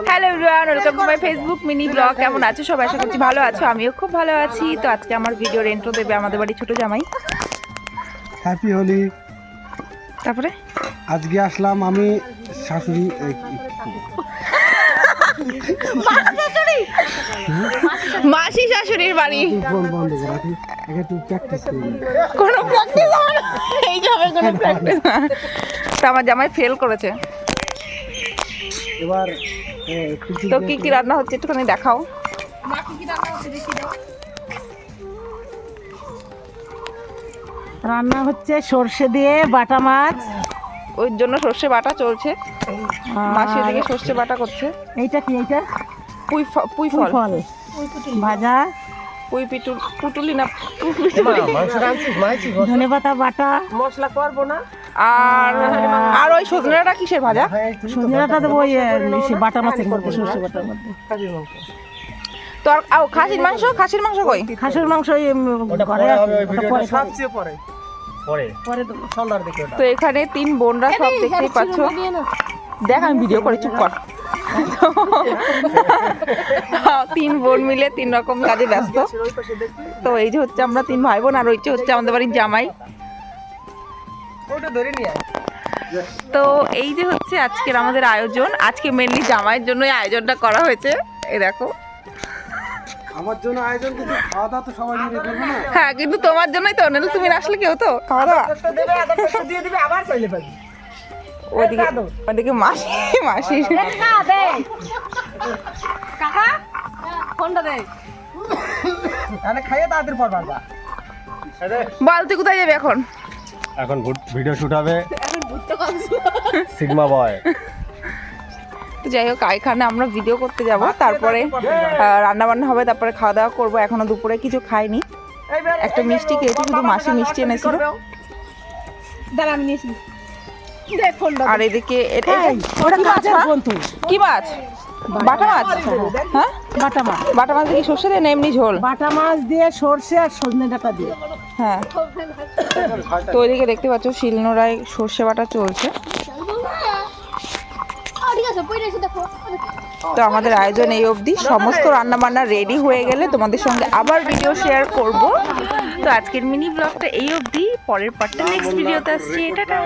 Hello everyone, welcome to my Facebook mini blog. কেমন আছো সবাই? আশা করছি ভালো আছো, আমিও খুব ভালো আছি। তো আজকে আমার ভিডিওর এন্ট্রো দেবে আমাদের বাড়ির ছোট জামাই। হ্যাপি হোলি। তারপরে আজকে আসলাম আমি শাশুড়ি মাসি শাশুড়ির বাড়ি। ফোন বন্ধ করা একটু প্র্যাকটিস করি। কোনো প্র্যাকটিস হবে না, এই যাবে কোনো প্র্যাকটিস না। তো আমার জামাই ফেল করেছে। এবার তো কি কি রান্না হচ্ছে একটুখানি দেখাও। রান্না হচ্ছে সর্ষে দিয়ে বাটা মাছ। ওই জন্য সর্ষে বাটা চলছে, মাসি ওদিকে সর্ষে বাটা করছে। এইটা কি? এইটা পুঁই ফল ফল ভাজা, পুটুলি না ধনেপাতা বাটা, আর ওই সজনেটা কিসের ভাজা? সজনেটা দেবো ওই বাটা মাছের মধ্যে, সর্ষে বাটার মধ্যে। তো আর খাসির মাংস কই? খাসির মাংস পরে দেবো। তো এখানে তিন বোনরা সব দেখতেই পাচ্ছ। দেখ আমি ভিডিও করে, চুপ কর। তিন বোন মিলে তিন রকম কাজে ব্যস্ত। তো এই যে হচ্ছে আমরা তিন ভাই বোন, আর ওই যে হচ্ছে আমাদের বাড়ির জামাই। তো এই যে হচ্ছে আজকের আমাদের আয়োজন। আজকে মেনলি জামাইয়ের জন্য এই আয়োজনটা করা হয়েছে। এই দেখো, আমার জন্য আয়োজন, কিন্তু খাওয়া দাওয়া তো সবাই মিলে করবে না। হ্যাঁ কিন্তু তোমার জন্যই তো, নাহলে তুমি না আসলে কেউ তো খাওয়া দাওয়া। ওদিকে মাসি বল তুই কোথায় যাবি এখন? এখন ভিডিও শুট হবে সিগমা বয়। তো যাই হোক, এখানে আমরা ভিডিও করতে যাব, তারপরে রান্না বান্না হবে, তারপরে খাওয়া দাওয়া করবো। এখনো দুপুরে কিছু খাইনি, একটা মিষ্টি খেয়েছি, শুধু মাসি মিষ্টি এনেছিল। আর এদিকে কি মাছ? বাটা মাছ। হ্যাঁ বাটা মাছ দিয়ে সর্ষে দিয়ে না এমনি ঝোল? বাটা মাছ দিয়ে সর্ষে আর সজনে ডাঁটা দিয়ে। হ্যাঁ, তো ওইদিকে দেখতে পাচ্ছ শিলনোড়ায় সর্ষে বাটা চলছে। তো আমাদের আয়োজন এই অবধি। সমস্ত রান্না বান্না রেডি হয়ে গেলে তোমাদের সঙ্গে আবার ভিডিও শেয়ার করব। তো আজকের মিনি ব্লগটা এই অবধি, পরের পার্টটা নেক্সট ভিডিওতে আসছে। টাটা।